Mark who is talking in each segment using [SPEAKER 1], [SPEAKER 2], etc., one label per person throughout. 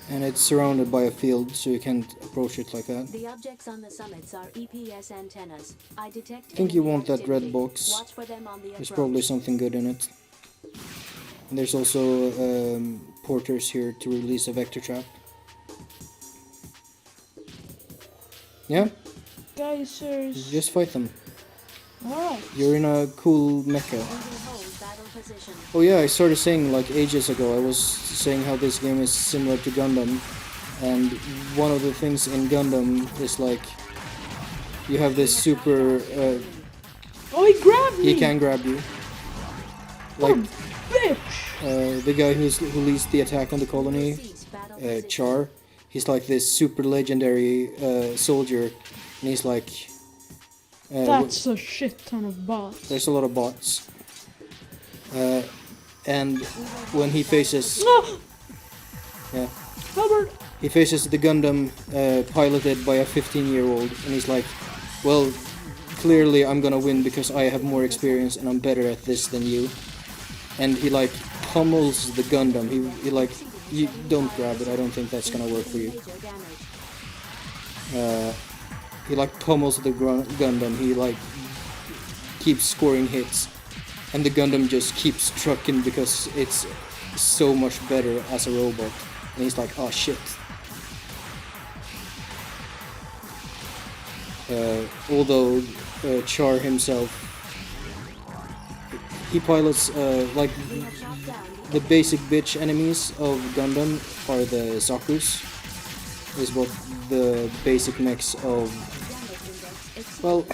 [SPEAKER 1] And it's surrounded by a field, so you can't approach it like that.
[SPEAKER 2] The objects on the summits are EPS antennas. I detect
[SPEAKER 1] I think you
[SPEAKER 2] enemy
[SPEAKER 1] want that red
[SPEAKER 2] activity.
[SPEAKER 1] box.
[SPEAKER 2] Watch for them on the
[SPEAKER 1] There's
[SPEAKER 2] approach.
[SPEAKER 1] probably something good in it. And there's also porters here to release a vector trap. Yeah,
[SPEAKER 3] Geysers.
[SPEAKER 1] just fight them.
[SPEAKER 3] Alright.
[SPEAKER 1] You're in a cool mecha.
[SPEAKER 2] Hold battle position.
[SPEAKER 1] Oh yeah, I started saying like ages ago, I was saying how this game is similar to Gundam. And one of the things in Gundam is like, you have this super,
[SPEAKER 3] Oh, he grabbed me!
[SPEAKER 1] he can grab you. Like,
[SPEAKER 3] Bitch!
[SPEAKER 1] the guy who leads the attack on the colony, Char, he's like this super legendary soldier, and he's like...
[SPEAKER 3] That's a shit ton of bots.
[SPEAKER 1] There's a lot of bots. And when he faces...
[SPEAKER 3] No!
[SPEAKER 1] Yeah.
[SPEAKER 3] Hubbard!
[SPEAKER 1] He faces the Gundam piloted by a 15-year-old, and he's like, well, clearly I'm gonna win because I have more experience and I'm better at this than you. And he like pummels the Gundam. He like, you don't grab it, I don't think that's gonna work for you. He like pummels the Gundam, he like keeps scoring hits. And the Gundam just keeps trucking because it's so much better as a robot. And he's like, oh shit. Although Char himself, he pilots like the basic bitch enemies of Gundam are the Zakus. Is what the basic mix of, well,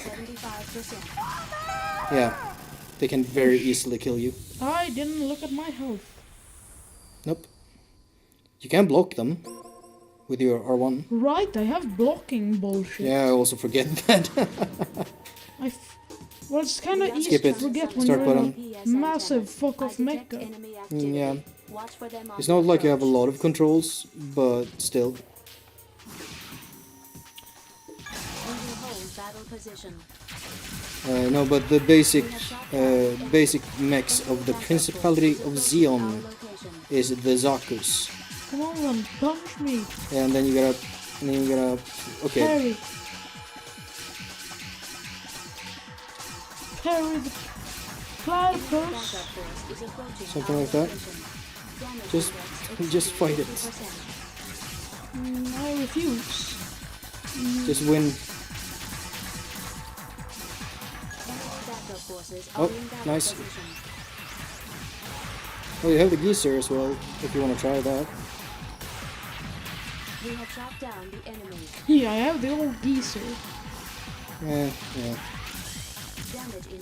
[SPEAKER 1] yeah, they can very easily kill you.
[SPEAKER 3] I didn't look at my health.
[SPEAKER 1] Nope. You can block them with your R1.
[SPEAKER 3] Right, I have blocking bullshit.
[SPEAKER 1] Yeah, I also forget that.
[SPEAKER 3] Well, it's kinda easy
[SPEAKER 1] Skip
[SPEAKER 3] to
[SPEAKER 1] it.
[SPEAKER 3] forget when
[SPEAKER 1] Start
[SPEAKER 3] you're
[SPEAKER 1] button.
[SPEAKER 3] in a massive fuck-off mecha.
[SPEAKER 1] Yeah. It's not like you have a lot of controls, but still. No, but the basic mechs of the Principality of Zeon is the Zakus.
[SPEAKER 3] Come on, then, punch me.
[SPEAKER 1] Yeah, and then you gotta, okay.
[SPEAKER 3] Parry. Parry the platypus.
[SPEAKER 1] Something like that. Just fight it.
[SPEAKER 3] I refuse.
[SPEAKER 1] Just win. Oh, nice. Oh, you have the geezer as well, if you want to try that.
[SPEAKER 2] We have shot down the enemy.
[SPEAKER 3] Yeah, I have the old geezer.
[SPEAKER 1] Yeah.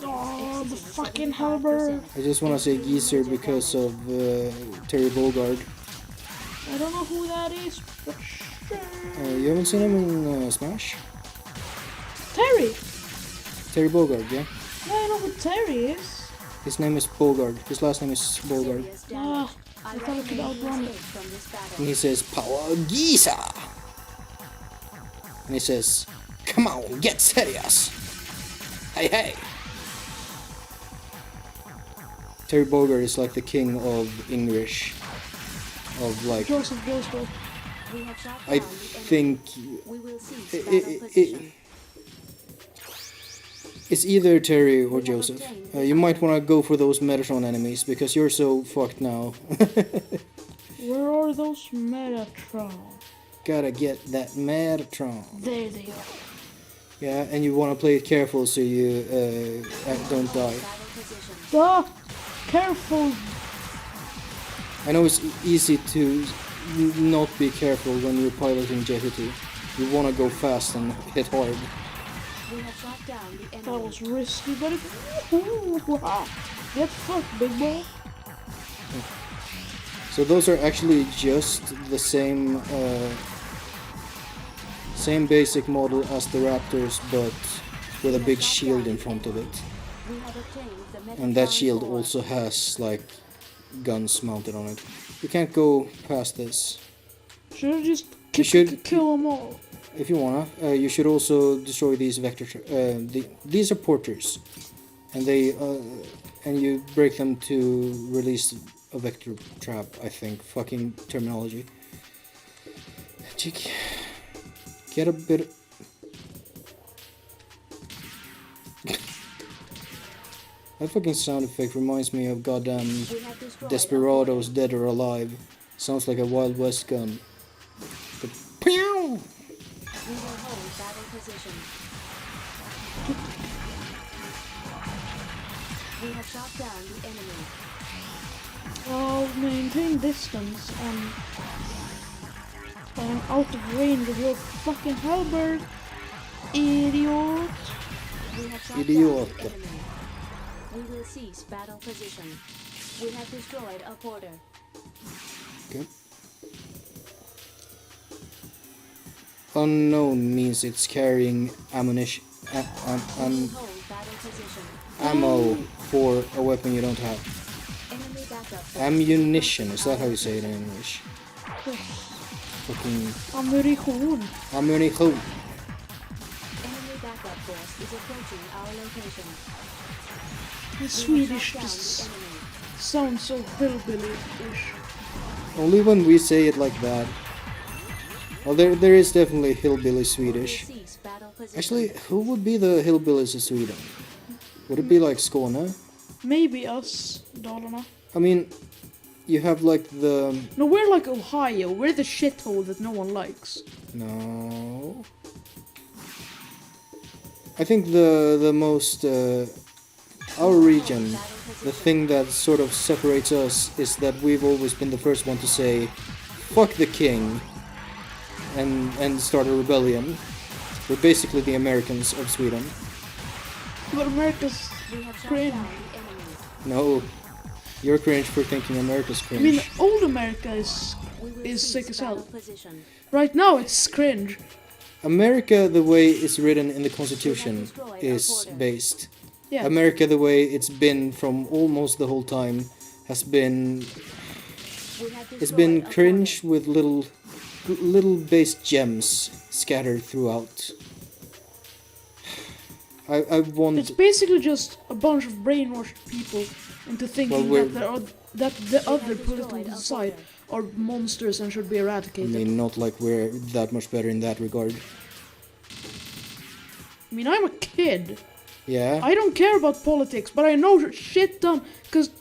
[SPEAKER 3] Oh, the fucking halberd.
[SPEAKER 1] I just want to say geezer because of Terry Bogard.
[SPEAKER 3] I don't know who that is, but sure.
[SPEAKER 1] You haven't seen him in Smash?
[SPEAKER 3] Terry!
[SPEAKER 1] Terry Bogard, yeah?
[SPEAKER 3] Yeah, I know who Terry is.
[SPEAKER 1] His name is Bogard. His last name is Bogard.
[SPEAKER 3] Ah, I thought I could outrun it.
[SPEAKER 1] And he says, Power Geezer! And he says, come on, get serious! Hey, hey! Terry Bogard is like the king of English. Of like...
[SPEAKER 3] Joseph Joestar.
[SPEAKER 1] I think... It's either Terry or Joseph. You might want to go for those Metatron enemies, because you're so fucked now.
[SPEAKER 3] Where are those Metatron?
[SPEAKER 1] Gotta get that Metatron.
[SPEAKER 3] There they are.
[SPEAKER 1] Yeah, and you want to play it careful so you don't die.
[SPEAKER 3] Ah! Careful!
[SPEAKER 1] I know it's easy to not be careful when you're piloting Jetty. You want to go fast and hit hard.
[SPEAKER 3] That was risky, but it... Get fucked, big boy.
[SPEAKER 1] So those are actually just the same same basic model as the Raptors, but with a big shield in front of it. And that shield also has like guns mounted on it. You can't go past this.
[SPEAKER 3] Should I just kill them all?
[SPEAKER 1] If you wanna, you should also destroy these vector. These are porters, and they and you break them to release a vector trap, I think. Fucking terminology. Get a bit... That fucking sound effect reminds me of goddamn
[SPEAKER 2] We have destroyed
[SPEAKER 1] Desperados
[SPEAKER 2] a
[SPEAKER 1] Dead or Alive. Sounds like a Wild West gun. But pew!
[SPEAKER 2] We will hold battle position. We have shot down the enemy.
[SPEAKER 3] I'll maintain distance and I'm out of range of your fucking halberd, idiot.
[SPEAKER 2] We have shot
[SPEAKER 1] Idiot.
[SPEAKER 2] down the enemy. We will cease battle position. We have destroyed a porter.
[SPEAKER 1] Okay. Unknown means it's carrying ammunition,
[SPEAKER 2] We will hold battle position.
[SPEAKER 1] ammo for a weapon you don't have.
[SPEAKER 2] Enemy backup.
[SPEAKER 1] Ammunition, is that how you say it in English? Fucking
[SPEAKER 3] Ammunition.
[SPEAKER 1] ammunition.
[SPEAKER 2] Enemy backup force is approaching our location.
[SPEAKER 3] The
[SPEAKER 2] We have
[SPEAKER 3] Swedish
[SPEAKER 2] shot down
[SPEAKER 3] just
[SPEAKER 2] the enemy.
[SPEAKER 3] sounds so hillbilly-ish.
[SPEAKER 1] Only when we say it like that. Well, there is definitely hillbilly
[SPEAKER 2] We will
[SPEAKER 1] Swedish.
[SPEAKER 2] cease battle position.
[SPEAKER 1] Actually, who would be the hillbillies of Sweden? Would it be like Skåne?
[SPEAKER 3] Maybe us, Dalarna.
[SPEAKER 1] I mean, you have like the...
[SPEAKER 3] No, we're like Ohio. We're the shithole that no one likes.
[SPEAKER 1] No. I think the most... our region, the thing that sort of separates us is that we've always been the first one to say, fuck the king, and start a rebellion. We're basically the Americans of Sweden.
[SPEAKER 3] But America's
[SPEAKER 2] We have shot
[SPEAKER 3] cringe.
[SPEAKER 2] down the enemy.
[SPEAKER 1] No, you're cringe for thinking America's
[SPEAKER 3] I
[SPEAKER 1] cringe.
[SPEAKER 3] mean, old America is
[SPEAKER 2] We will
[SPEAKER 3] Is
[SPEAKER 2] cease
[SPEAKER 3] sick as hell.
[SPEAKER 2] battle position.
[SPEAKER 3] right now. It's cringe.
[SPEAKER 1] America, the way it's written in the Constitution, is based.
[SPEAKER 3] Yeah.
[SPEAKER 1] America, the way it's been from almost the whole time, has been...
[SPEAKER 2] We have
[SPEAKER 1] It's been
[SPEAKER 2] destroyed a
[SPEAKER 1] cringe with little base gems scattered throughout. I want...
[SPEAKER 3] It's basically just a bunch of brainwashed people into thinking
[SPEAKER 1] Well,
[SPEAKER 3] that the other
[SPEAKER 2] destroyed
[SPEAKER 3] political
[SPEAKER 2] a
[SPEAKER 3] side are monsters and should be
[SPEAKER 1] I
[SPEAKER 3] eradicated.
[SPEAKER 1] mean, not like we're that much better in that regard.
[SPEAKER 3] I'm a kid.
[SPEAKER 1] Yeah?
[SPEAKER 3] I don't care about politics, but I know shit ton, because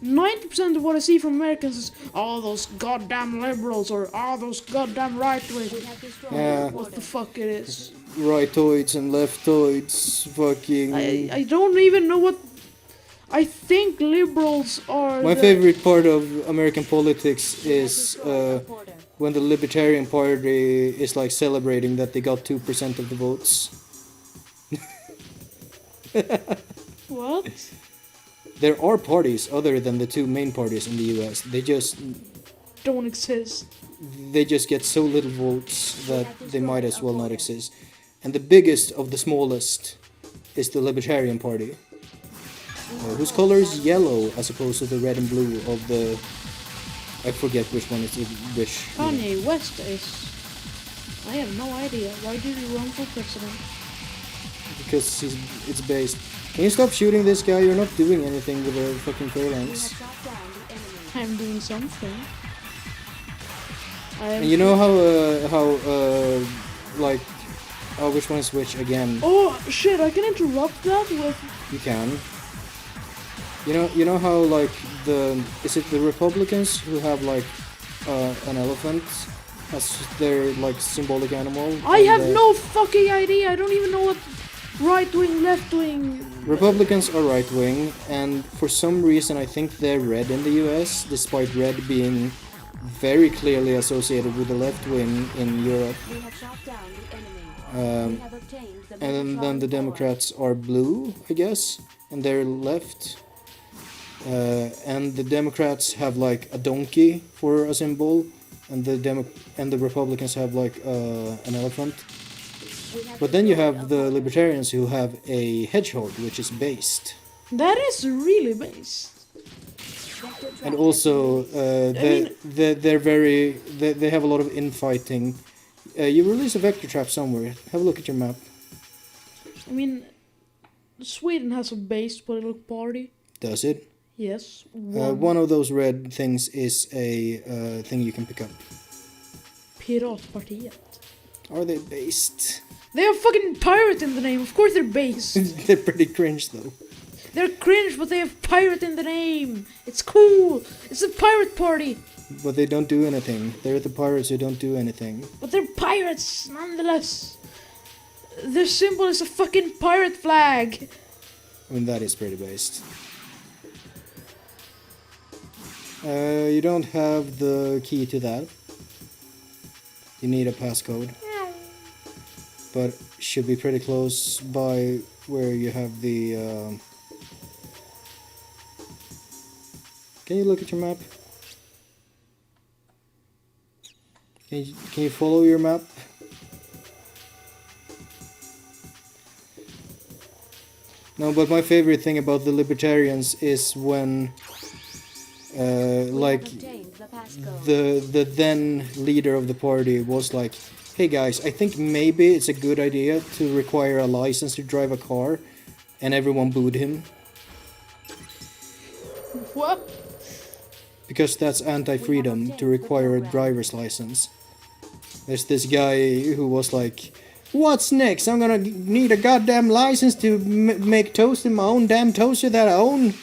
[SPEAKER 3] 90% of what I see from Americans is, oh, those goddamn liberals, or oh, those goddamn right-wing.
[SPEAKER 2] We have destroyed
[SPEAKER 1] Yeah.
[SPEAKER 2] a
[SPEAKER 3] What the
[SPEAKER 2] porter.
[SPEAKER 3] fuck it is.
[SPEAKER 1] Rightoids and leftoids, fucking...
[SPEAKER 3] I don't even know what... I think liberals are
[SPEAKER 1] My
[SPEAKER 3] the-
[SPEAKER 1] favorite part of American politics
[SPEAKER 2] We have
[SPEAKER 1] is
[SPEAKER 2] destroyed a porter.
[SPEAKER 1] when the Libertarian Party is like celebrating that they got 2% of the votes.
[SPEAKER 3] What?
[SPEAKER 1] There are parties other than the two main parties in the US.
[SPEAKER 3] Don't exist.
[SPEAKER 1] They just get so little votes that they might as well not exist. And the biggest of the smallest is the Libertarian Party, whose color is yellow as opposed to the red and blue of the... I forget which one is which.
[SPEAKER 3] Kanye West is... I have no idea. Why did he run for president?
[SPEAKER 1] Because it's based. Can you stop shooting this guy? You're not doing anything with the fucking
[SPEAKER 2] We have
[SPEAKER 1] phalanx.
[SPEAKER 2] shot down the enemy.
[SPEAKER 3] I'm doing something.
[SPEAKER 1] And you know how like, oh, which one is which again?
[SPEAKER 3] Oh shit! I can interrupt that with.
[SPEAKER 1] You can. You know how like is it the Republicans who have like an elephant as their like symbolic animal?
[SPEAKER 3] I
[SPEAKER 1] And,
[SPEAKER 3] have no fucking idea. I don't even know what right wing, left wing.
[SPEAKER 1] Republicans are right wing, and for some reason I think they're red in the US, despite red being very clearly associated with the left wing in Europe.
[SPEAKER 2] We have shot down the enemy. We have obtained the
[SPEAKER 1] And then the
[SPEAKER 2] Megatron
[SPEAKER 1] Democrats are blue, I guess, and they're left. And the Democrats have like a donkey for a symbol, and the Republicans have like an elephant.
[SPEAKER 2] core. We have
[SPEAKER 1] But then you
[SPEAKER 2] destroyed
[SPEAKER 1] have
[SPEAKER 2] a
[SPEAKER 1] the
[SPEAKER 2] porter.
[SPEAKER 1] Libertarians who have a hedgehog, which is based.
[SPEAKER 3] That is really based.
[SPEAKER 2] Vector trap
[SPEAKER 1] And
[SPEAKER 2] has
[SPEAKER 1] also,
[SPEAKER 2] been released.
[SPEAKER 1] they have a lot of infighting. You release a vector trap somewhere. Have a look at your map.
[SPEAKER 3] I mean, Sweden has a based political party.
[SPEAKER 1] Does it?
[SPEAKER 3] Yes.
[SPEAKER 1] One of those red things is a thing you can pick up.
[SPEAKER 3] Piratpartiet.
[SPEAKER 1] Are they based?
[SPEAKER 3] They have fucking pirate in the name. Of course they're based.
[SPEAKER 1] They're pretty cringe though.
[SPEAKER 3] They're cringe, but they have pirate in the name. It's cool. It's a pirate party.
[SPEAKER 1] But they don't do anything. They're the pirates who don't do anything.
[SPEAKER 3] But they're pirates, nonetheless. Their symbol is a fucking pirate flag.
[SPEAKER 1] I mean, that is pretty based. You don't have the key to that. You need a passcode. But should be pretty close by where you have the... Can you look at your map? Can you follow your map? No, but my favorite thing about the libertarians is when like the then leader of the party was like, hey guys, I think maybe it's a good idea to require a license to drive a car, and everyone booed him.
[SPEAKER 3] What?
[SPEAKER 1] Because that's anti-freedom to require a driver's license. There's this guy who was like, what's next? I'm gonna need a goddamn license to make toast in my own damn toaster that I own.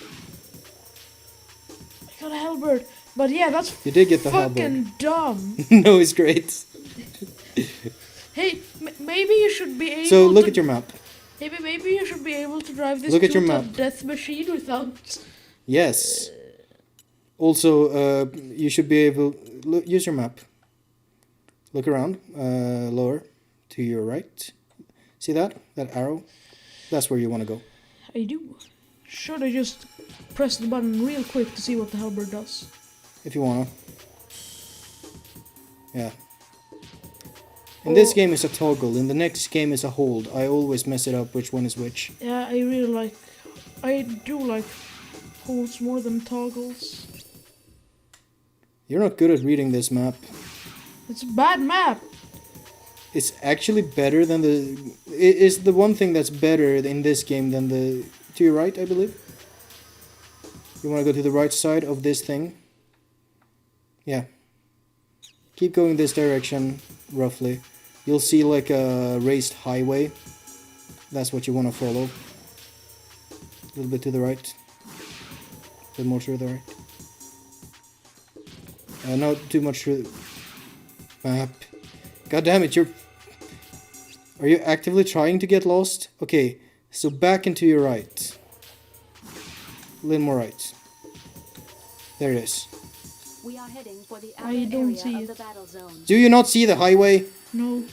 [SPEAKER 3] I got a halberd. But yeah, that's
[SPEAKER 1] You did get the
[SPEAKER 3] fucking
[SPEAKER 1] halberd.
[SPEAKER 3] dumb.
[SPEAKER 1] No, it's great.
[SPEAKER 3] Hey, maybe you should be able
[SPEAKER 1] So look
[SPEAKER 3] to...
[SPEAKER 1] at your map.
[SPEAKER 3] Maybe you should be able to drive this
[SPEAKER 1] Look at your
[SPEAKER 3] total
[SPEAKER 1] map.
[SPEAKER 3] death machine without...
[SPEAKER 1] Yes. Also, you should be able... use your map. Look around. Lower. To your right. See that? That arrow? That's where you want to go.
[SPEAKER 3] I do. Should I just press the button real quick to see what the halberd does?
[SPEAKER 1] If you wanna. Yeah. In this game is a toggle. In the next game is a hold. I always mess it up which one is which.
[SPEAKER 3] Yeah, I really like... I do like holds more than toggles.
[SPEAKER 1] You're not good at reading this map.
[SPEAKER 3] It's a bad map.
[SPEAKER 1] It's actually better than the... It is the one thing that's better in this game than the... To your right, I believe? You want to go to the right side of this thing? Yeah. Keep going this direction, roughly. You'll see like a raised highway. That's what you want to follow. A little bit to the right. A bit more to the right. Not too much to the map. God damn it, you're... Are you actively trying to get lost? Okay, so back and to your right. A little more right. There it is.
[SPEAKER 2] We are heading for the
[SPEAKER 3] I
[SPEAKER 2] outer
[SPEAKER 3] don't
[SPEAKER 2] area
[SPEAKER 3] see
[SPEAKER 2] of
[SPEAKER 3] it.
[SPEAKER 2] the battle zone.
[SPEAKER 1] Do you not see the highway?
[SPEAKER 3] No,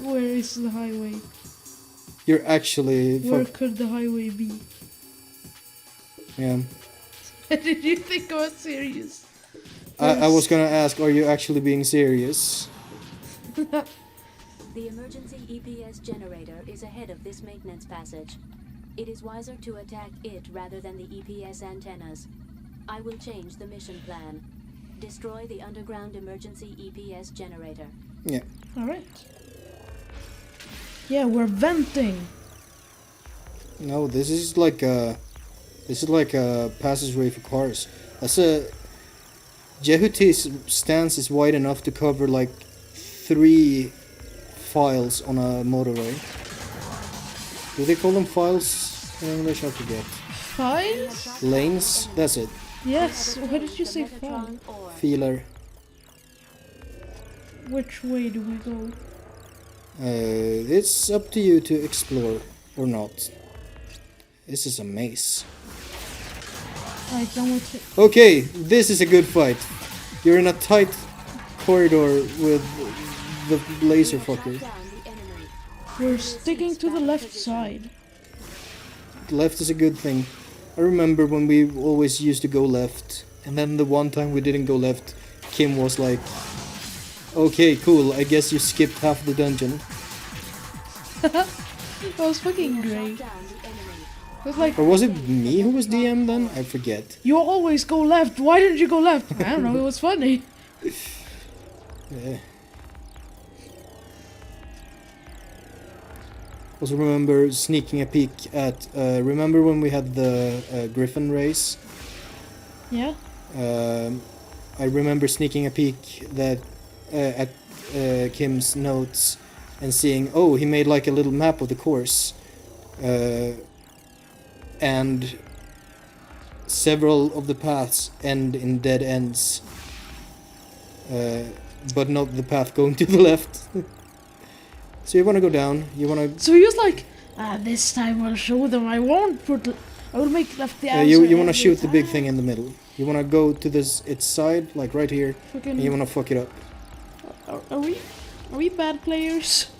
[SPEAKER 3] where is the highway?
[SPEAKER 1] You're actually...
[SPEAKER 3] Where could the highway be?
[SPEAKER 1] Yeah.
[SPEAKER 3] Did you think I was serious?
[SPEAKER 1] I was gonna ask, are you actually being serious?
[SPEAKER 2] The emergency EPS generator is ahead of this maintenance passage. It is wiser to attack it rather than the EPS antennas. I will change the mission plan. Destroy the underground emergency EPS generator.
[SPEAKER 1] Yeah.
[SPEAKER 3] Alright. Yeah, we're venting.
[SPEAKER 1] No, this is like a... This is like a passageway for cars. That's a... Jehuti's stance is wide enough to cover like 3 files on a motorway. Do they call them files in English? I forget.
[SPEAKER 3] Files?
[SPEAKER 1] Lanes? That's it.
[SPEAKER 3] Yes, why did you say file?
[SPEAKER 1] Feeler.
[SPEAKER 3] Which way do we go?
[SPEAKER 1] It's up to you to explore or not. This is a maze.
[SPEAKER 3] I don't want to...
[SPEAKER 1] Okay, this is a good fight. You're in a tight corridor with the laser fucker.
[SPEAKER 3] We're sticking to the left side.
[SPEAKER 1] Left is a good thing. I remember when we always used to go left, and then the one time we didn't go left, Kim was like, okay, cool, I guess you skipped half the dungeon.
[SPEAKER 3] That was fucking great. It was like,
[SPEAKER 1] Or was it me who was DM then? I forget.
[SPEAKER 3] you always go left, why didn't you go left? I don't know, it was funny.
[SPEAKER 1] Also remember sneaking a peek at... remember when we had the Griffin race?
[SPEAKER 3] Yeah.
[SPEAKER 1] I remember sneaking a peek at Kim's notes and seeing, oh, he made like a little map of the course. And several of the paths end in dead ends. But not the path going to the left. So you want to go down, you want to...
[SPEAKER 3] So he was like, this time I'll show them. I will make left the answer.
[SPEAKER 1] you want to
[SPEAKER 3] every
[SPEAKER 1] shoot the big
[SPEAKER 3] time."
[SPEAKER 1] thing in the middle. You want to go to its side, like right here, and you want to fuck it up.
[SPEAKER 3] Are we bad players?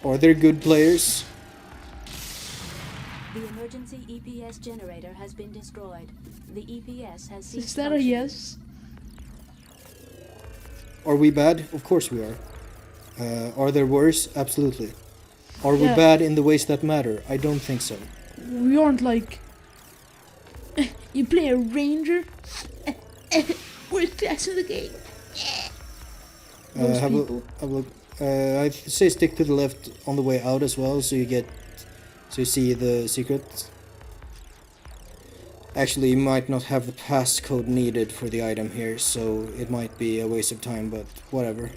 [SPEAKER 1] Or they're good players.
[SPEAKER 2] The emergency EPS generator has been destroyed. The EPS has ceased
[SPEAKER 3] Is that a
[SPEAKER 2] functioning.
[SPEAKER 3] yes?
[SPEAKER 1] Are we bad? Of course we are. Are there worse? Absolutely. Are we
[SPEAKER 3] Yeah.
[SPEAKER 1] bad in the ways that matter? I don't think so.
[SPEAKER 3] We aren't like. You play a ranger. Worst class in the game. Those
[SPEAKER 1] Have
[SPEAKER 3] people.
[SPEAKER 1] a look. I'd say stick to the left on the way out as well, so you see the secret. Actually, you might not have the passcode needed for the item here, so it might be a waste of time, but whatever.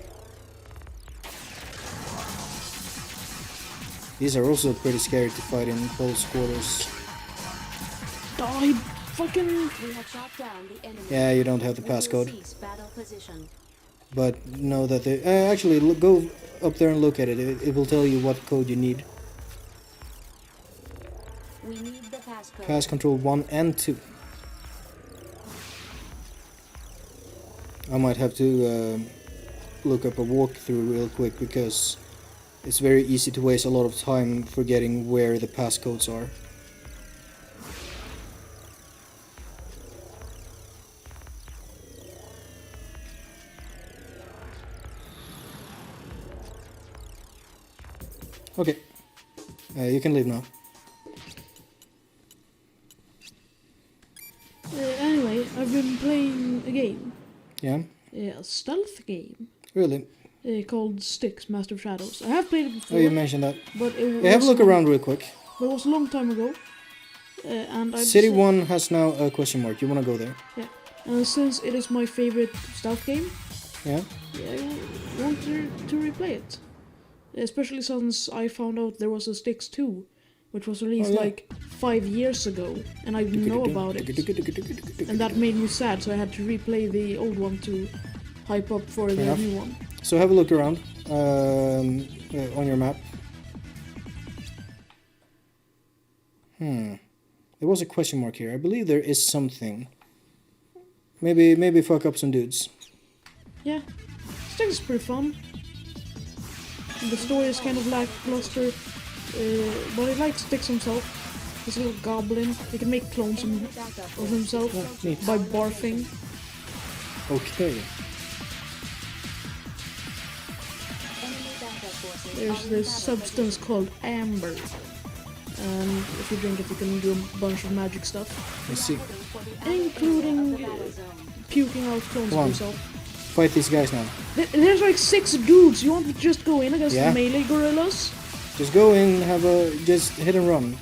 [SPEAKER 1] These are also pretty scary to fight in close quarters.
[SPEAKER 3] Die, fucking.
[SPEAKER 2] We have shot down the enemy.
[SPEAKER 1] Yeah, you don't have the
[SPEAKER 2] We will
[SPEAKER 1] passcode,
[SPEAKER 2] cease battle position.
[SPEAKER 1] but know that they... actually, go up there and look at it. It will tell you what code you need.
[SPEAKER 2] We need the passcode.
[SPEAKER 1] Pass control 1 and 2. I might have to look up a walkthrough real quick, because it's very easy to waste a lot of time forgetting where the passcodes are. Okay, you can leave now.
[SPEAKER 3] Anyway, I've been playing a game.
[SPEAKER 1] Yeah,
[SPEAKER 3] A stealth game.
[SPEAKER 1] really?
[SPEAKER 3] Called Styx, Master of Shadows. I have played it before.
[SPEAKER 1] Oh, you mentioned that.
[SPEAKER 3] But it was
[SPEAKER 1] Yeah, have a look around real quick.
[SPEAKER 3] But it was a long time ago. And I
[SPEAKER 1] City 1 has now a question mark. You wanna go there?
[SPEAKER 3] Yeah. And since it is my favorite stealth game,
[SPEAKER 1] Yeah?
[SPEAKER 3] I want to replay it. Especially since I found out there was a Styx 2, which was released
[SPEAKER 1] Oh, yeah.
[SPEAKER 3] like 5 years ago, and I didn't know about it. And that made me sad, so I had to replay the old one to hype up for the
[SPEAKER 1] enough.
[SPEAKER 3] new one.
[SPEAKER 1] So have a look around on your map. There was a question mark here. I believe there is something. Maybe fuck up some dudes.
[SPEAKER 3] Yeah, Styx is pretty fun. The story is kind of lackluster, but I like Styx himself. He's a little goblin. He can make clones of himself
[SPEAKER 1] neat.
[SPEAKER 3] by barfing.
[SPEAKER 1] Okay.
[SPEAKER 2] Enemy backup forces
[SPEAKER 3] There's
[SPEAKER 2] are in
[SPEAKER 3] this
[SPEAKER 2] battle
[SPEAKER 3] substance
[SPEAKER 2] position.
[SPEAKER 3] called amber. And if you drink it, you can do a bunch of magic stuff,
[SPEAKER 1] Let's see.
[SPEAKER 2] Heading for the outer
[SPEAKER 3] including
[SPEAKER 2] area of the battle zone.
[SPEAKER 3] puking out clones
[SPEAKER 1] Come
[SPEAKER 3] of
[SPEAKER 1] on.
[SPEAKER 3] himself.
[SPEAKER 1] Fight these guys now.
[SPEAKER 3] There's like 6 dudes. You want to just go in against
[SPEAKER 1] Yeah.
[SPEAKER 3] the melee gorillas?
[SPEAKER 1] Just go in, just hit and run.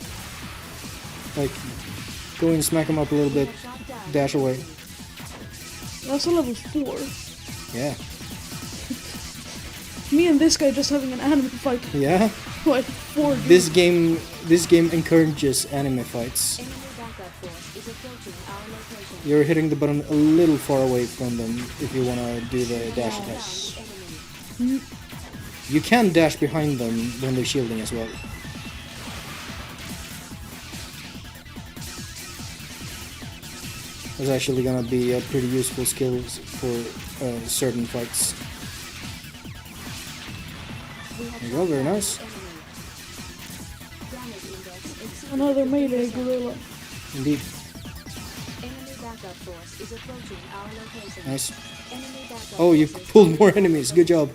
[SPEAKER 1] Like, go in, smack them up a little bit,
[SPEAKER 2] Shot down
[SPEAKER 1] dash
[SPEAKER 2] the
[SPEAKER 1] away.
[SPEAKER 2] enemy.
[SPEAKER 3] That's a level 4.
[SPEAKER 1] Yeah.
[SPEAKER 3] Me and this guy just having an anime fight.
[SPEAKER 1] Yeah.
[SPEAKER 3] Like 4 dudes.
[SPEAKER 1] This game encourages anime fights.
[SPEAKER 2] Enemy backup force is approaching our location.
[SPEAKER 1] You're hitting the button a little far away from them if you wanna do the dash attack.
[SPEAKER 2] Down the enemy.
[SPEAKER 1] You can dash behind them when they're shielding as well. That's actually gonna be a pretty useful skill for certain fights.
[SPEAKER 2] We have
[SPEAKER 1] There you go, very
[SPEAKER 2] shot down
[SPEAKER 1] nice.
[SPEAKER 2] the enemy. Damage index exceeds
[SPEAKER 3] Another
[SPEAKER 2] 50%.
[SPEAKER 3] melee gorilla.
[SPEAKER 1] Indeed,
[SPEAKER 2] Enemy backup force is approaching our location.
[SPEAKER 1] nice.
[SPEAKER 2] Enemy backup
[SPEAKER 1] Oh, you
[SPEAKER 2] forces
[SPEAKER 1] pulled
[SPEAKER 2] are
[SPEAKER 1] more
[SPEAKER 2] in
[SPEAKER 1] enemies.
[SPEAKER 2] position.
[SPEAKER 1] Good job.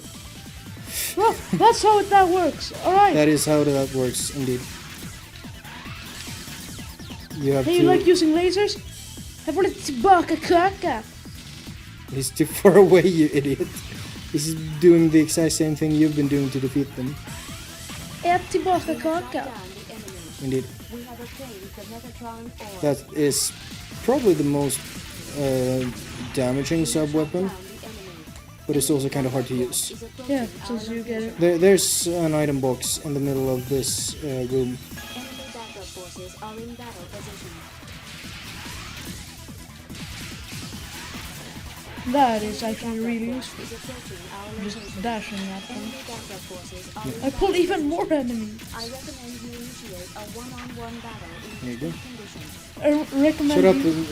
[SPEAKER 3] Well, that's how that works. Alright.
[SPEAKER 1] That is how that works, indeed. You have
[SPEAKER 3] Hey,
[SPEAKER 1] to.
[SPEAKER 3] you like using lasers? Have a tillbaka kaka.
[SPEAKER 1] He's too far away, you idiot. He's doing the exact same thing you've been doing to defeat them.
[SPEAKER 3] Ät tillbaka kaka.
[SPEAKER 1] Indeed.
[SPEAKER 2] We have obtained the Megatron ore.
[SPEAKER 1] That is probably the most damaging sub-weapon, but it's also kind of hard to use.
[SPEAKER 3] Yeah, since you get it.
[SPEAKER 1] There's an item box in the middle of this room.
[SPEAKER 2] Enemy backup forces are in battle position.
[SPEAKER 3] That is actually really useful.
[SPEAKER 2] Is approaching our
[SPEAKER 3] Just
[SPEAKER 2] location.
[SPEAKER 3] dashing at them.
[SPEAKER 2] Enemy backup forces are
[SPEAKER 3] I pulled even more enemies.
[SPEAKER 2] I recommend you initiate a one-on-one battle in
[SPEAKER 1] There you go.
[SPEAKER 2] safe conditions.
[SPEAKER 3] I recommend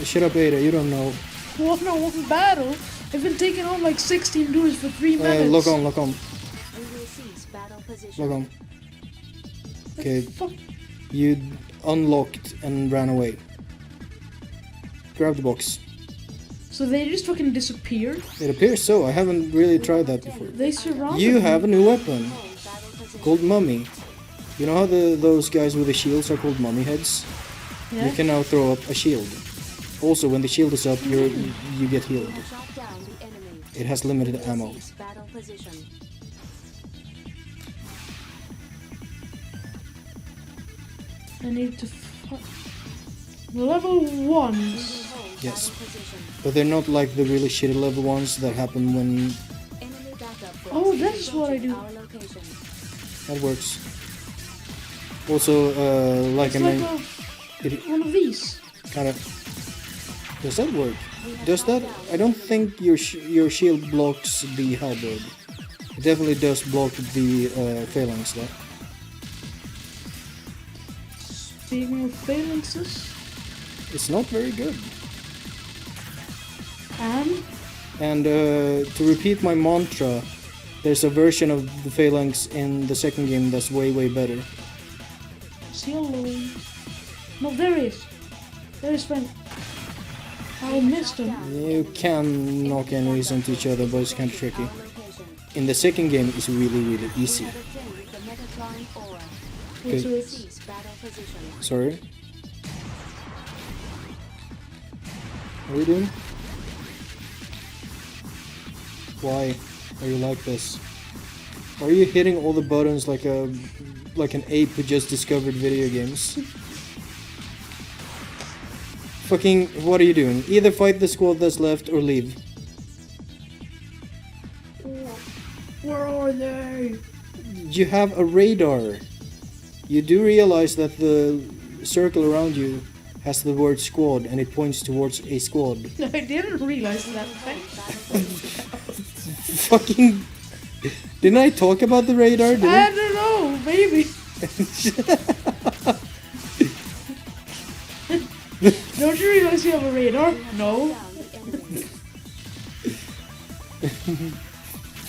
[SPEAKER 1] Shut up, Ada. You don't know.
[SPEAKER 3] one-on-one battle. I've been taking on like 16 dudes for 3 minutes.
[SPEAKER 1] Lock on.
[SPEAKER 2] We will cease battle position.
[SPEAKER 1] Lock on. Okay,
[SPEAKER 3] Fuck.
[SPEAKER 1] you unlocked and ran away. Grab the box.
[SPEAKER 3] So they just fucking disappear?
[SPEAKER 1] It appears so. I haven't really tried that before.
[SPEAKER 3] They surrounded
[SPEAKER 1] You
[SPEAKER 3] me.
[SPEAKER 1] have a new weapon
[SPEAKER 2] Hold battle position.
[SPEAKER 1] called Mummy. You know how those guys with the shields are called mummy heads?
[SPEAKER 3] Yeah?
[SPEAKER 1] You can now throw up a shield. Also, when the shield is up, you get healed.
[SPEAKER 2] We have shot down the enemy.
[SPEAKER 1] It has limited ammo.
[SPEAKER 2] Cease battle position.
[SPEAKER 3] I need to level 1s.
[SPEAKER 2] We will hold
[SPEAKER 1] Yes.
[SPEAKER 2] battle position.
[SPEAKER 1] But they're not like the really shitty level ones that happen when
[SPEAKER 2] Enemy backup forces
[SPEAKER 3] Oh, that's what I do.
[SPEAKER 2] our location.
[SPEAKER 1] that works. Also, like
[SPEAKER 3] It's
[SPEAKER 1] I
[SPEAKER 3] like
[SPEAKER 1] mean, it
[SPEAKER 3] one of these.
[SPEAKER 1] kind of. Does that work? Does that? I don't think your shield blocks the hybrid. It definitely does block the phalanx though.
[SPEAKER 3] Speaking of phalanxes.
[SPEAKER 1] It's not very good.
[SPEAKER 3] And
[SPEAKER 1] To repeat my mantra, there's a version of the phalanx in the second game that's way better.
[SPEAKER 3] Cielo. No, there is. There is when I missed him.
[SPEAKER 1] You can knock enemies into each other, but it's kind of tricky.
[SPEAKER 2] Our location.
[SPEAKER 1] In the second game, it's really easy.
[SPEAKER 2] We have obtained the Megatron ore.
[SPEAKER 1] Okay.
[SPEAKER 3] So it's
[SPEAKER 2] Cease battle position.
[SPEAKER 1] Sorry. What are you doing? Why are you like this? Are you hitting all the buttons like an ape who just discovered video games? Fucking, what are you doing? Either fight the squad that's left or leave.
[SPEAKER 3] where are they?
[SPEAKER 1] You have a radar. You do realize that the circle around you has the word squad and it points towards a squad.
[SPEAKER 3] I didn't realize that.
[SPEAKER 1] Fucking... Didn't I talk about the radar? Did
[SPEAKER 3] I don't know, maybe. Don't you realize you have a radar? No.
[SPEAKER 2] Down the enemy.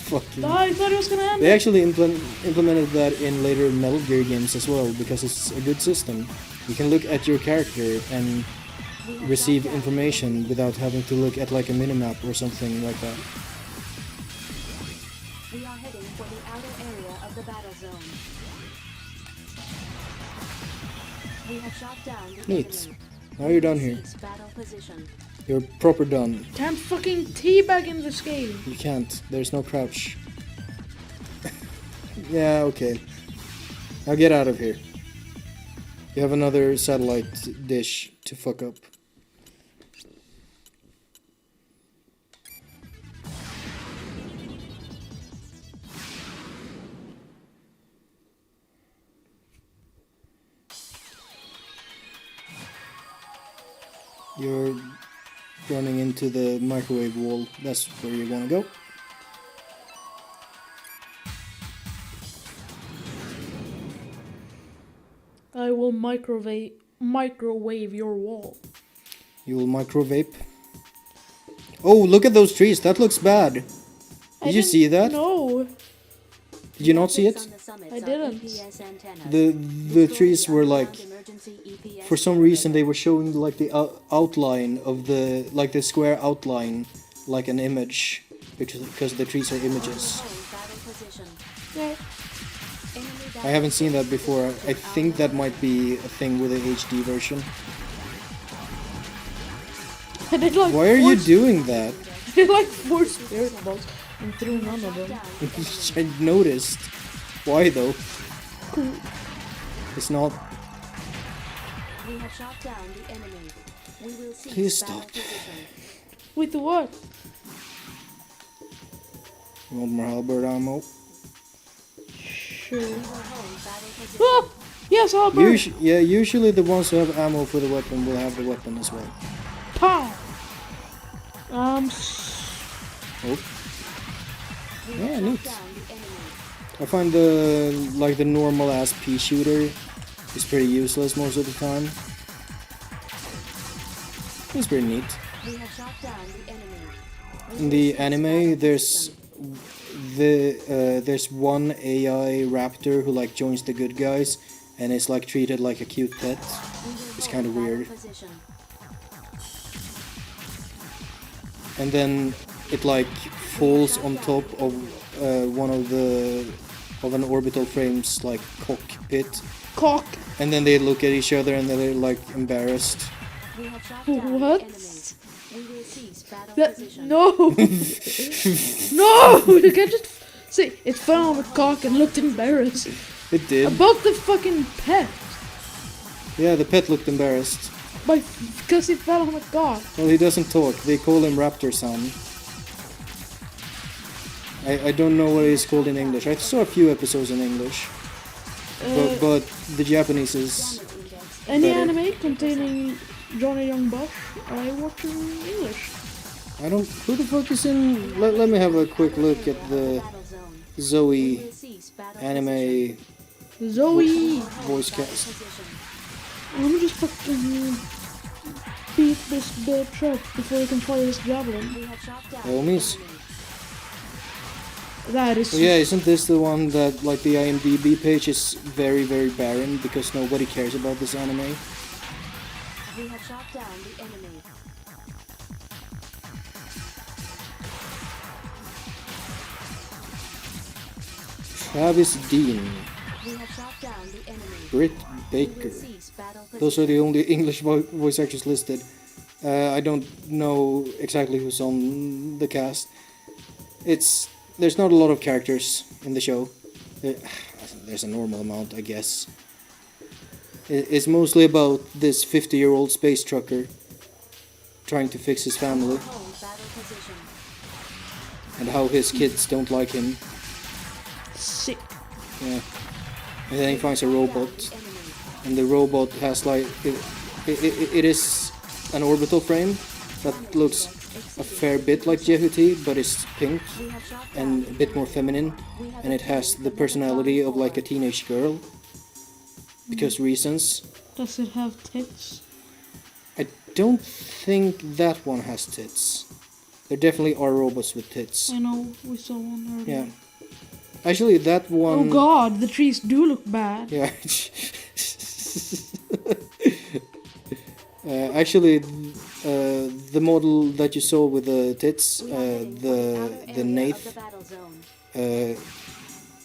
[SPEAKER 1] Fucking...
[SPEAKER 3] I thought it was gonna end.
[SPEAKER 1] They actually implemented that in later Metal Gear games as well, because it's a good system. You can look at your character and receive information without having to look at like a minimap or something like that.
[SPEAKER 2] We are heading for the outer area of the battle zone. We have shot down the
[SPEAKER 1] Neat.
[SPEAKER 2] enemy.
[SPEAKER 1] Now you're done here.
[SPEAKER 2] Cease battle position.
[SPEAKER 1] You're proper done.
[SPEAKER 3] Can't fucking teabag in this game.
[SPEAKER 1] You can't. There's no crouch. Yeah, okay. Now get out of here. You have another satellite dish to fuck up. You're running into the microwave wall. That's where you want to go.
[SPEAKER 3] I will microwave your wall.
[SPEAKER 1] You will micro-vape. Oh, look at those trees. That looks bad. Did you see that?
[SPEAKER 3] No.
[SPEAKER 1] Did you not see it?
[SPEAKER 2] On the summits
[SPEAKER 3] I
[SPEAKER 2] are
[SPEAKER 3] didn't.
[SPEAKER 2] EPS antennas.
[SPEAKER 1] The trees were like,
[SPEAKER 2] Emergency EPS
[SPEAKER 1] for some reason they were showing like the outline of the, like the square outline, like an image, because the trees are images.
[SPEAKER 2] Hold battle position.
[SPEAKER 3] Yeah.
[SPEAKER 2] Enemy
[SPEAKER 1] I haven't seen that before. I think that might be a thing with the HD version.
[SPEAKER 3] I did like
[SPEAKER 1] Why are you
[SPEAKER 3] four-
[SPEAKER 1] doing that?
[SPEAKER 3] I did like 4 spirit balls and threw none of them.
[SPEAKER 1] I noticed. Why though?
[SPEAKER 3] cool.
[SPEAKER 1] It's not.
[SPEAKER 2] We have shot down the enemy. We will cease
[SPEAKER 1] Please
[SPEAKER 2] battle
[SPEAKER 1] stop.
[SPEAKER 2] position.
[SPEAKER 3] With the what?
[SPEAKER 1] You want more halberd ammo?
[SPEAKER 3] Sure.
[SPEAKER 2] We will hold battle position.
[SPEAKER 3] Ah! Yes, Albert!
[SPEAKER 1] Yeah, usually the ones who have ammo for the weapon will have the weapon as well.
[SPEAKER 3] Pow!
[SPEAKER 1] Oh.
[SPEAKER 2] We
[SPEAKER 1] Yeah,
[SPEAKER 2] have
[SPEAKER 1] neat.
[SPEAKER 2] shot down the enemy.
[SPEAKER 1] I find the normal ass pea shooter is pretty useless most of the time. It's pretty neat.
[SPEAKER 2] We have shot down the enemy. We
[SPEAKER 1] In
[SPEAKER 2] will
[SPEAKER 1] the
[SPEAKER 2] cease
[SPEAKER 1] anime,
[SPEAKER 2] battle
[SPEAKER 1] there's
[SPEAKER 2] position.
[SPEAKER 1] there's one AI raptor who like joins the good guys and is like treated like a cute pet.
[SPEAKER 2] We will
[SPEAKER 1] It's
[SPEAKER 2] hold
[SPEAKER 1] kinda
[SPEAKER 2] battle
[SPEAKER 1] weird.
[SPEAKER 2] position.
[SPEAKER 1] And then it like falls on top of one of an orbital frame's like cockpit,
[SPEAKER 3] Cock!
[SPEAKER 1] and then they look at each other and they're like embarrassed.
[SPEAKER 2] We have shot down
[SPEAKER 3] What?
[SPEAKER 2] the enemy. We will cease battle
[SPEAKER 3] That,
[SPEAKER 2] position.
[SPEAKER 3] no! No! You can't just see, it fell on the cock and looked embarrassed.
[SPEAKER 1] It did.
[SPEAKER 3] About the fucking pet.
[SPEAKER 1] Yeah, the pet looked embarrassed.
[SPEAKER 3] Because it fell on the cock.
[SPEAKER 1] Well, he doesn't talk. They call him Raptor Son. I don't know what it's called in English. I saw a few episodes in English, but the Japanese is
[SPEAKER 3] Any
[SPEAKER 1] better.
[SPEAKER 3] anime containing Johnny Young Bush, I watch in English.
[SPEAKER 1] I don't. Who the fuck is in? Let me have a quick look at the
[SPEAKER 2] Battle zone. We
[SPEAKER 1] Zoe
[SPEAKER 2] will cease battle
[SPEAKER 1] anime
[SPEAKER 3] Zoe!
[SPEAKER 1] voice cast.
[SPEAKER 2] position.
[SPEAKER 3] Let me just fucking beat this bitch up before I can fire this javelin.
[SPEAKER 2] We have shot down
[SPEAKER 1] By all means.
[SPEAKER 2] the enemy.
[SPEAKER 3] That is...
[SPEAKER 1] Oh, yeah, isn't this the one that like the IMDb page is very barren because nobody cares about this anime?
[SPEAKER 2] We have shot down the enemy.
[SPEAKER 1] Travis Dean,
[SPEAKER 2] We have shot down the enemy.
[SPEAKER 1] Britt
[SPEAKER 2] We
[SPEAKER 1] Baker.
[SPEAKER 2] will cease battle
[SPEAKER 1] Those are
[SPEAKER 2] position.
[SPEAKER 1] the only English voice actors listed. I don't know exactly who's on the cast. There's not a lot of characters in the show. There's a normal amount, I guess. It's mostly about this 50-year-old space trucker trying to fix his family
[SPEAKER 2] Hold battle position.
[SPEAKER 1] and how his kids don't like him.
[SPEAKER 3] Sick.
[SPEAKER 1] Yeah. And then he finds a
[SPEAKER 2] Down
[SPEAKER 1] robot,
[SPEAKER 2] the enemy.
[SPEAKER 1] and the robot has like it is an orbital frame that looks a fair bit like Jehuti, but it's pink
[SPEAKER 2] We have shot
[SPEAKER 1] and a bit more feminine,
[SPEAKER 2] We have
[SPEAKER 1] and it has
[SPEAKER 2] obtained
[SPEAKER 1] the personality of like a
[SPEAKER 2] Megatron
[SPEAKER 1] teenage girl. Because reasons.
[SPEAKER 3] Does it have tits?
[SPEAKER 1] I don't think that one has tits. There definitely are robots with tits.
[SPEAKER 3] I know, we saw one earlier.
[SPEAKER 1] Yeah. Actually, that one.
[SPEAKER 3] Oh god, the trees do look bad.
[SPEAKER 1] Yeah. Actually, the model that you saw with the tits,
[SPEAKER 2] We are heading for outer
[SPEAKER 1] the
[SPEAKER 2] area
[SPEAKER 1] Nath,
[SPEAKER 2] of the battle zone.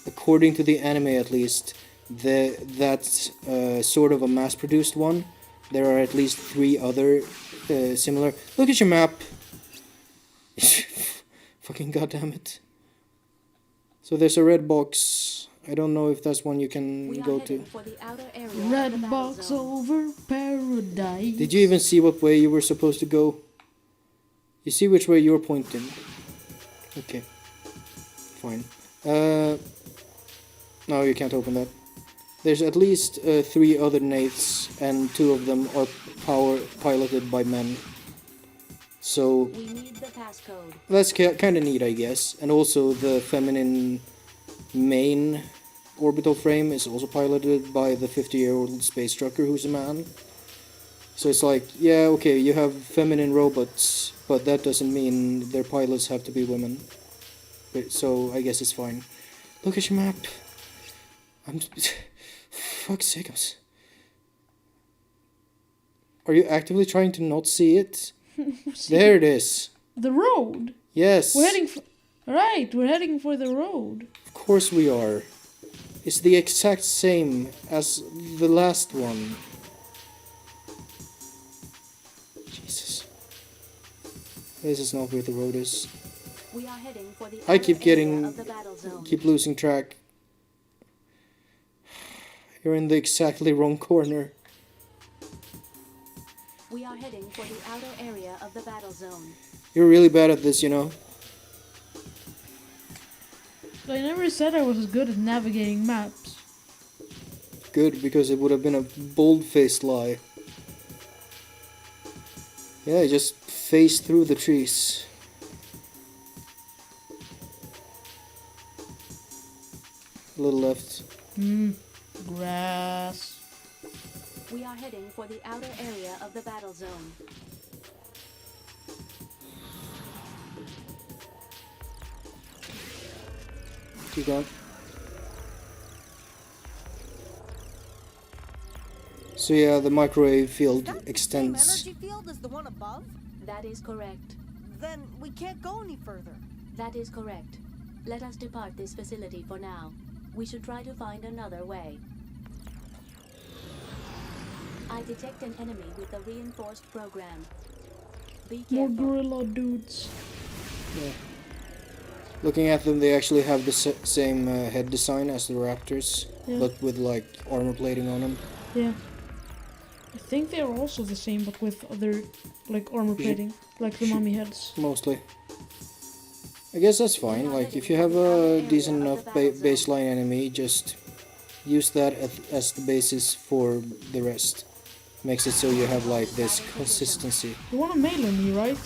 [SPEAKER 1] according to the anime at least, that's sort of a mass-produced one. There are at least 3 other similar. Look at your map. Fucking goddamn it. So there's a red box. I don't know if that's one you can
[SPEAKER 2] We are
[SPEAKER 1] go to.
[SPEAKER 2] heading for the outer area of the
[SPEAKER 3] Red
[SPEAKER 2] battle
[SPEAKER 3] box
[SPEAKER 2] zone.
[SPEAKER 3] over paradise.
[SPEAKER 1] Did you even see what way you were supposed to go? You see which way you're pointing? Okay. Fine. No, you can't open that. There's at least 3 other Naths, and 2 of them are piloted by men. So
[SPEAKER 2] We need the passcode.
[SPEAKER 1] that's kind of neat, I guess. And also the feminine main orbital frame is also piloted by the 50-year-old space trucker who's a man. So it's like, yeah, okay, you have feminine robots, but that doesn't mean their pilots have to be women. So I guess it's fine. Look at your map. I'm... Fuck's sake. Are you actively trying to not see it? There it is.
[SPEAKER 3] The road.
[SPEAKER 1] Yes.
[SPEAKER 3] We're heading for... Right, we're heading for the road.
[SPEAKER 1] Of course we are. It's the exact same as the last one. Jesus. This is not where the road is.
[SPEAKER 2] We are heading for the
[SPEAKER 1] I
[SPEAKER 2] outer
[SPEAKER 1] keep
[SPEAKER 2] area
[SPEAKER 1] getting...
[SPEAKER 2] of the battle zone.
[SPEAKER 1] keep losing track. You're in the exactly wrong corner.
[SPEAKER 2] We are heading for the outer area of the battle zone.
[SPEAKER 1] You're really bad at this, you know.
[SPEAKER 3] I never said I was good at navigating maps.
[SPEAKER 1] Good, because it would have been a bold-faced lie. Yeah, just face through the trees. A little left.
[SPEAKER 3] Grass.
[SPEAKER 2] We are heading for the outer area of the battle zone.
[SPEAKER 1] Keep going. So yeah, the microwave field
[SPEAKER 4] That same
[SPEAKER 1] extends.
[SPEAKER 4] energy field as the one above?
[SPEAKER 2] That is correct.
[SPEAKER 4] Then we can't go any further.
[SPEAKER 2] That is correct. Let us depart this facility for now. We should try to find another way. I detect an enemy with a reinforced program. Be
[SPEAKER 3] More
[SPEAKER 2] careful.
[SPEAKER 3] gorilla dudes.
[SPEAKER 1] Yeah. Looking at them, they actually have the same head design as the raptors,
[SPEAKER 3] Yeah.
[SPEAKER 1] but with like armor plating on them.
[SPEAKER 3] Yeah. I think they're also the same, but with other, like, armor plating. Like the mummy heads.
[SPEAKER 1] Mostly. I guess that's fine. Like, if you have a decent enough baseline enemy, just use that as the basis for the rest. Makes it so you have like this consistency.
[SPEAKER 3] You want to melee me, right?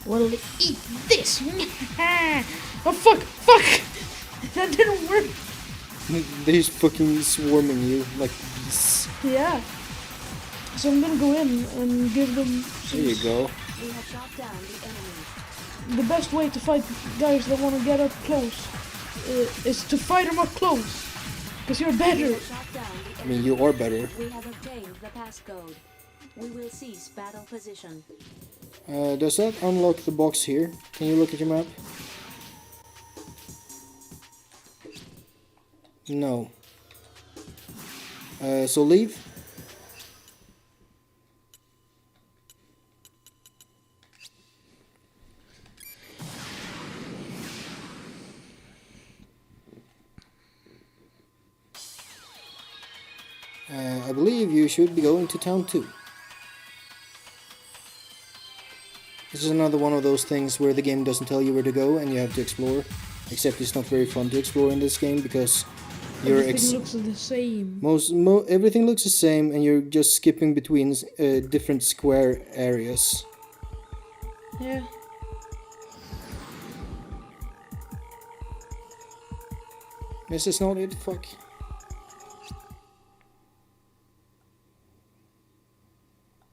[SPEAKER 3] Well, eat this! Oh, fuck! Fuck! That didn't work!
[SPEAKER 1] They're just fucking swarming you like bees.
[SPEAKER 3] Yeah. So I'm gonna go in and give them some...
[SPEAKER 1] There you go.
[SPEAKER 2] We have shot down the enemy.
[SPEAKER 3] The best way to fight guys that want to get up close is to fight them up close. Because you're
[SPEAKER 2] We
[SPEAKER 3] better.
[SPEAKER 2] have shot down the
[SPEAKER 1] I mean,
[SPEAKER 2] enemy.
[SPEAKER 1] you are better.
[SPEAKER 2] We have obtained the passcode. We will cease battle position.
[SPEAKER 1] Does that unlock the box here? Can you look at your map? No. So leave. I believe you should be going to town 2. This is another one of those things where the game doesn't tell you where to go and you have to explore. Except it's not very fun to explore in this game because you're
[SPEAKER 3] Everything looks the same.
[SPEAKER 1] everything looks the same and you're just skipping between different square areas.
[SPEAKER 3] Yeah.
[SPEAKER 1] This is not it, fuck.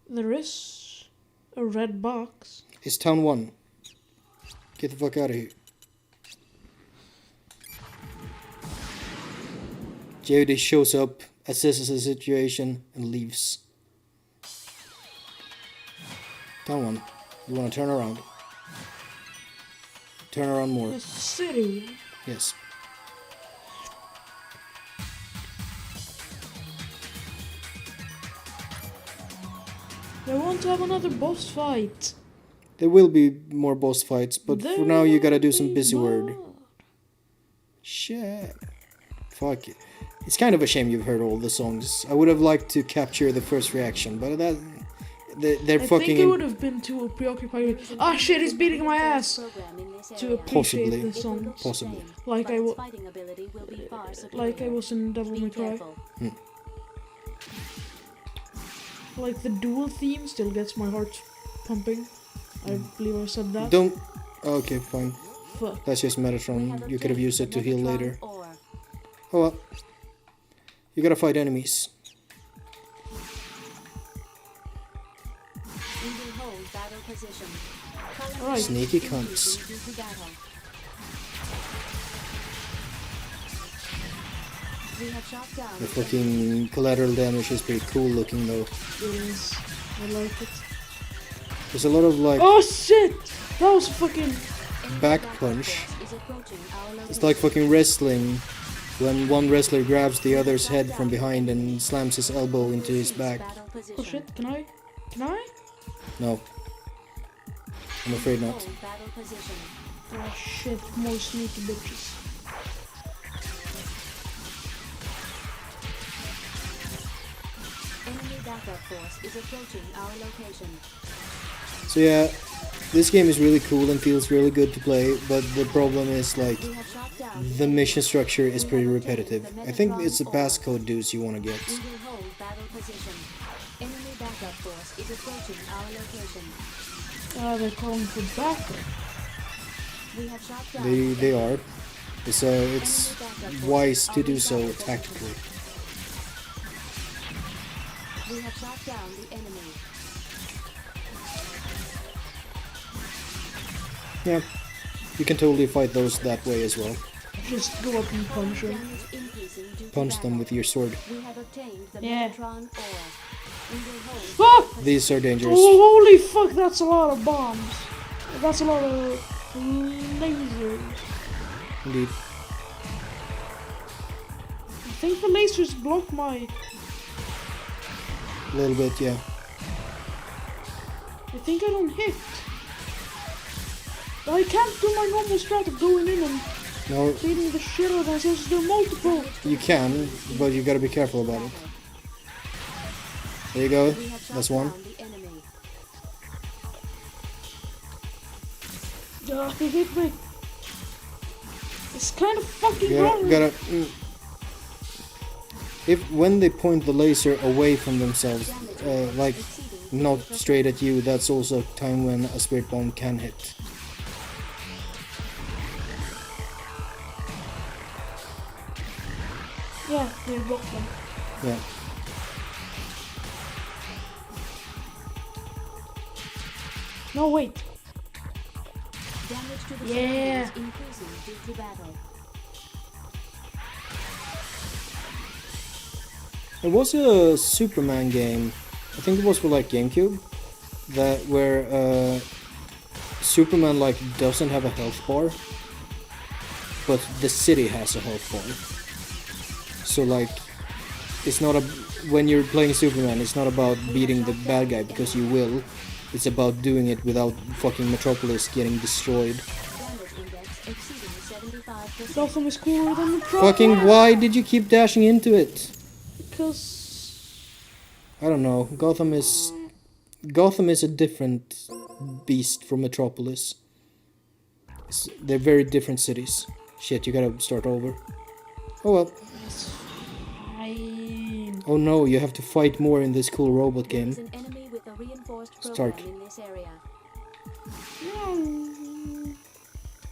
[SPEAKER 3] There is a red box.
[SPEAKER 1] It's town 1. Get the fuck out of here. JD shows up, assesses the situation, and leaves. Town 1. You wanna turn around. Turn around more.
[SPEAKER 3] A city.
[SPEAKER 1] Yes.
[SPEAKER 3] I want to have another boss fight.
[SPEAKER 1] There will be more boss fights, but
[SPEAKER 3] There
[SPEAKER 1] for now you gotta do
[SPEAKER 3] will
[SPEAKER 1] some
[SPEAKER 3] be
[SPEAKER 1] busy word.
[SPEAKER 3] more.
[SPEAKER 1] Shit. Fuck it. It's kind of a shame you've heard all the songs. I would have liked to capture the first reaction, but they're
[SPEAKER 3] I
[SPEAKER 1] fucking
[SPEAKER 3] think it would have been too preoccupied with, ah shit, he's beating my ass,
[SPEAKER 2] Program in this
[SPEAKER 3] to
[SPEAKER 2] area.
[SPEAKER 3] appreciate
[SPEAKER 1] Possibly.
[SPEAKER 3] the
[SPEAKER 2] It will
[SPEAKER 3] songs.
[SPEAKER 2] look the
[SPEAKER 1] Possibly.
[SPEAKER 2] same,
[SPEAKER 3] Like
[SPEAKER 2] but
[SPEAKER 3] I
[SPEAKER 2] its
[SPEAKER 3] wa-
[SPEAKER 2] fighting ability will be far
[SPEAKER 3] Like I
[SPEAKER 2] superior.
[SPEAKER 3] was in Devil
[SPEAKER 2] Be
[SPEAKER 3] May Cry.
[SPEAKER 2] careful.
[SPEAKER 3] Like the dual theme still gets my heart pumping. I believe I said that.
[SPEAKER 1] Don't... Okay, fine.
[SPEAKER 3] Fuck.
[SPEAKER 1] That's just
[SPEAKER 2] We
[SPEAKER 1] Metatron.
[SPEAKER 2] have
[SPEAKER 1] You could have
[SPEAKER 2] obtained
[SPEAKER 1] used it to
[SPEAKER 2] the
[SPEAKER 1] heal
[SPEAKER 2] Metatron
[SPEAKER 1] later.
[SPEAKER 2] ore.
[SPEAKER 1] Oh well. You gotta fight enemies.
[SPEAKER 2] We will hold battle position. Color
[SPEAKER 3] Alright.
[SPEAKER 1] Sneaky
[SPEAKER 2] increasing
[SPEAKER 1] cunts.
[SPEAKER 2] due to battle. We have shot down
[SPEAKER 1] The fucking collateral damage is pretty cool looking though.
[SPEAKER 3] It is. I like it.
[SPEAKER 1] There's a lot of like
[SPEAKER 3] Oh shit! That was fucking...
[SPEAKER 1] back punch.
[SPEAKER 2] is approaching our
[SPEAKER 1] It's
[SPEAKER 2] location.
[SPEAKER 1] like fucking wrestling when one wrestler grabs the other's head from behind and slams his elbow into his back.
[SPEAKER 2] Battle position.
[SPEAKER 3] Oh shit, can I? Can I?
[SPEAKER 1] No. I'm afraid not.
[SPEAKER 2] Hold battle position.
[SPEAKER 3] Oh shit, more sneaky bitches.
[SPEAKER 2] backup force is approaching our location.
[SPEAKER 1] So yeah, this game is really cool and feels really good to play, but the problem is like
[SPEAKER 2] We have shot down
[SPEAKER 1] the mission structure is pretty repetitive. I think it's the passcode dues you want to get.
[SPEAKER 2] We will hold battle position. Enemy backup force is approaching our location.
[SPEAKER 3] They're calling for backup.
[SPEAKER 2] We have shot down
[SPEAKER 1] They are. So it's wise to do so tactically.
[SPEAKER 2] We have shot down the enemy.
[SPEAKER 1] Yeah, you can totally fight those that way as well.
[SPEAKER 3] Just go up and punch them.
[SPEAKER 2] Damage increasing due to
[SPEAKER 1] Punch them
[SPEAKER 2] battle.
[SPEAKER 1] with your sword.
[SPEAKER 2] We have obtained the
[SPEAKER 3] Yeah.
[SPEAKER 2] Megatron ore. We will hold
[SPEAKER 3] Ah!
[SPEAKER 1] These are dangerous.
[SPEAKER 3] Oh, holy fuck, that's a lot of bombs. That's a lot of lasers.
[SPEAKER 1] Indeed.
[SPEAKER 3] I think the lasers block my...
[SPEAKER 1] A little bit, yeah.
[SPEAKER 3] I think I don't hit. I can't do my normal strat of going in and
[SPEAKER 1] No,
[SPEAKER 3] beating the shit out of myself. There are multiple.
[SPEAKER 1] you can, but you gotta be careful about it. There you go.
[SPEAKER 2] We have shot
[SPEAKER 1] That's one.
[SPEAKER 2] down the enemy.
[SPEAKER 3] They hit me. It's kind of fucking
[SPEAKER 1] You
[SPEAKER 3] wrong.
[SPEAKER 1] gotta. If when they point the laser away from themselves, like not straight at you, that's also a time when a spirit bomb can hit.
[SPEAKER 3] Yeah, they blocked them.
[SPEAKER 1] Yeah.
[SPEAKER 3] No, wait.
[SPEAKER 2] Damage to the
[SPEAKER 3] Yeah.
[SPEAKER 2] surroundings increasing due to battle.
[SPEAKER 1] There was a Superman game, I think it was for like GameCube, that where Superman like doesn't have a health bar, but the city has a health bar. So like, it's not a when you're playing Superman, it's not about beating the bad guy because you will. It's about doing it without fucking Metropolis getting destroyed.
[SPEAKER 2] Damage index exceeding 75%.
[SPEAKER 3] Gotham is cooler than the
[SPEAKER 1] Fucking why did you keep dashing into it?
[SPEAKER 3] Because...
[SPEAKER 1] I don't know. Gotham is a different beast from Metropolis. They're very different cities. Shit, you gotta start over. Oh well.
[SPEAKER 3] Fine.
[SPEAKER 1] Oh no, you have to fight more in this cool robot game.
[SPEAKER 2] There's an enemy with a reinforced
[SPEAKER 1] Stark.
[SPEAKER 2] program in this area.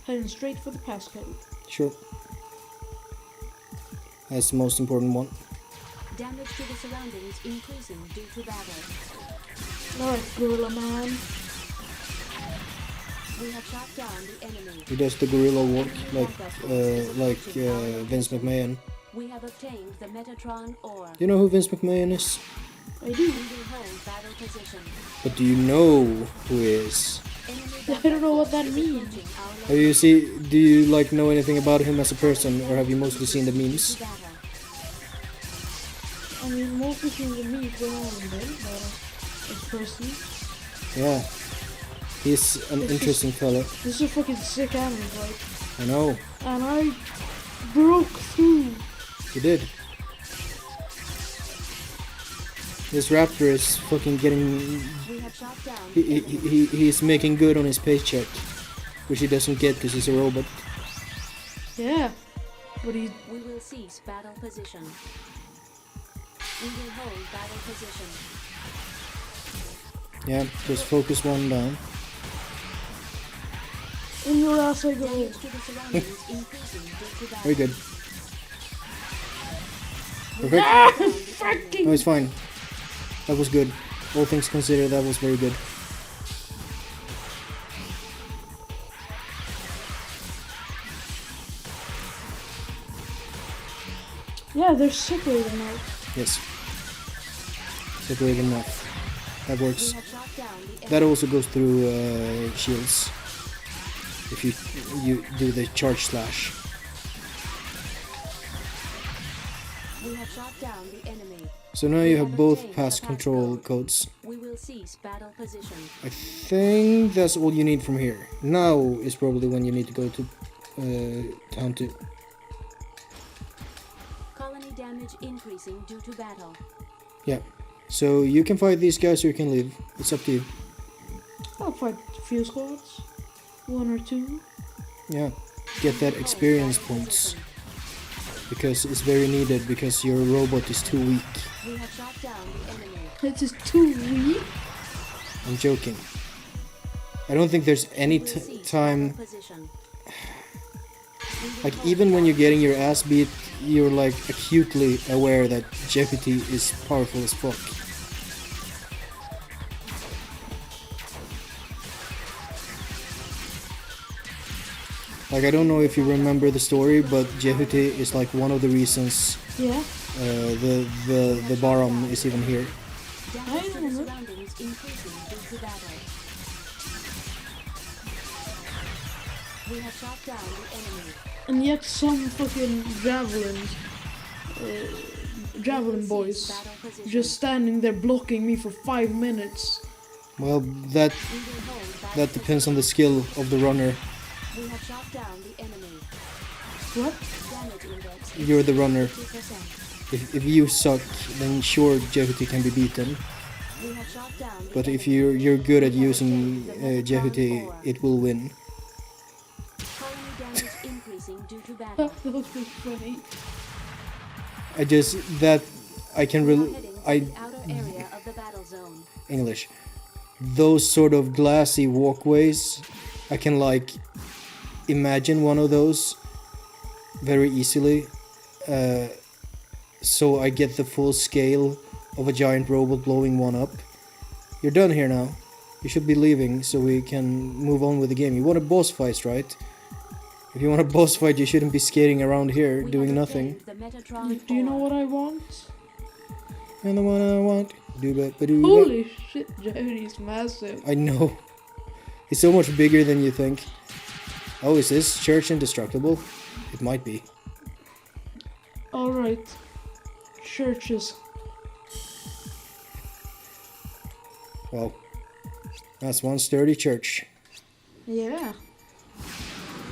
[SPEAKER 3] Heading straight for the passcode.
[SPEAKER 1] Sure. That's the most important one.
[SPEAKER 2] Damage to the surroundings increasing due to battle.
[SPEAKER 3] Alright, Gorilla Man.
[SPEAKER 2] We have shot down the enemy.
[SPEAKER 1] He does the gorilla walk like Vince McMahon.
[SPEAKER 2] We have obtained the Metatron ore.
[SPEAKER 1] Do you know who Vince McMahon is?
[SPEAKER 3] I do.
[SPEAKER 2] We will hold battle position.
[SPEAKER 1] But do you know who he is?
[SPEAKER 2] Enemy
[SPEAKER 3] I don't know what that means.
[SPEAKER 2] approaching our
[SPEAKER 1] Have you see? Do you like know anything about him as a person, or have you mostly seen the memes?
[SPEAKER 2] battle.
[SPEAKER 3] I mean, mostly through the meat going on in there, but this person.
[SPEAKER 1] Yeah, he's an interesting fella.
[SPEAKER 3] This is a fucking sick anime, right?
[SPEAKER 1] I know.
[SPEAKER 3] And I broke through.
[SPEAKER 1] You did. This raptor is fucking getting.
[SPEAKER 2] We have shot down
[SPEAKER 1] He's making good on his paycheck, which he doesn't get because he's a robot.
[SPEAKER 3] Yeah. But he...
[SPEAKER 2] We will cease battle position. We will hold battle position.
[SPEAKER 1] Yeah, just focus one down.
[SPEAKER 3] In your ass I go.
[SPEAKER 2] Damage to the surroundings increasing due to battle.
[SPEAKER 1] Very good. Perfect.
[SPEAKER 3] Ah, fucking...
[SPEAKER 1] No, it's fine. That was good. All things considered, that was very good.
[SPEAKER 3] Yeah, they're separated now.
[SPEAKER 1] Yes. Separated enough. That
[SPEAKER 2] We
[SPEAKER 1] works.
[SPEAKER 2] have shot down the
[SPEAKER 1] That also goes through shields. If you do the charge slash.
[SPEAKER 2] We have shot down the enemy.
[SPEAKER 1] So now you have both pass control codes.
[SPEAKER 2] We will cease battle position.
[SPEAKER 1] I think that's all you need from here. Now is probably when you need to go to town 2.
[SPEAKER 2] Colony damage increasing due to battle.
[SPEAKER 1] Yeah. So you can fight these guys or you can leave. It's up to you.
[SPEAKER 3] I'll fight a few squads. 1 or 2.
[SPEAKER 1] Yeah. Get that experience points. Because it's very needed because your robot is too weak.
[SPEAKER 2] We have shot down the enemy.
[SPEAKER 3] It is too weak.
[SPEAKER 1] I'm joking. I don't think there's any
[SPEAKER 2] We'll see
[SPEAKER 1] time...
[SPEAKER 2] battle position.
[SPEAKER 1] Like, even when you're getting your ass beat, you're like acutely aware that Jeopardy is powerful as fuck. Like, I don't know if you remember the story, but Jeopardy is like one of the reasons
[SPEAKER 3] Yeah.
[SPEAKER 1] the Baron is even here.
[SPEAKER 2] Damage to the surroundings increasing due to battle. We have shot down the enemy.
[SPEAKER 3] And yet some fucking javelin boys
[SPEAKER 2] Battle position.
[SPEAKER 3] just standing there blocking me for 5 minutes.
[SPEAKER 1] Well, that
[SPEAKER 2] We will hold battle
[SPEAKER 1] that depends on the skill of the runner.
[SPEAKER 2] position. We have shot down the enemy.
[SPEAKER 3] What?
[SPEAKER 2] Damage index
[SPEAKER 1] You're the runner.
[SPEAKER 2] 2%.
[SPEAKER 1] If you suck, then sure, Jeopardy can be beaten.
[SPEAKER 2] We have shot down the
[SPEAKER 1] But if
[SPEAKER 2] enemy.
[SPEAKER 1] you're good at using Jeopardy, it will win.
[SPEAKER 2] Colony damage increasing due to battle.
[SPEAKER 3] That was pretty funny.
[SPEAKER 1] I just that I can
[SPEAKER 2] We are
[SPEAKER 1] rel
[SPEAKER 2] heading to
[SPEAKER 1] I
[SPEAKER 2] the outer area of the battle zone.
[SPEAKER 1] English. Those sort of glassy walkways, I can like imagine one of those very easily. So I get the full scale of a giant robot blowing one up. You're done here now. You should be leaving so we can move on with the game. You want a boss fight, right? If you want a boss fight, you shouldn't be skating around here
[SPEAKER 2] We
[SPEAKER 1] doing
[SPEAKER 2] have
[SPEAKER 1] nothing.
[SPEAKER 2] obtained the Metatron
[SPEAKER 3] Like, do you know
[SPEAKER 2] ore.
[SPEAKER 3] what I want?
[SPEAKER 1] And the one I want. Do
[SPEAKER 3] Holy shit, Jerry's massive.
[SPEAKER 1] I know. It's so much bigger than you think. Oh, is this church indestructible? It might be.
[SPEAKER 3] Alright. Churches.
[SPEAKER 1] Well, that's one sturdy church.
[SPEAKER 3] Yeah.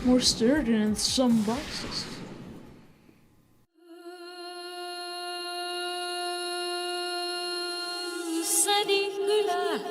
[SPEAKER 3] More sturdy than some boxes.
[SPEAKER 5] Saint-Nicolas,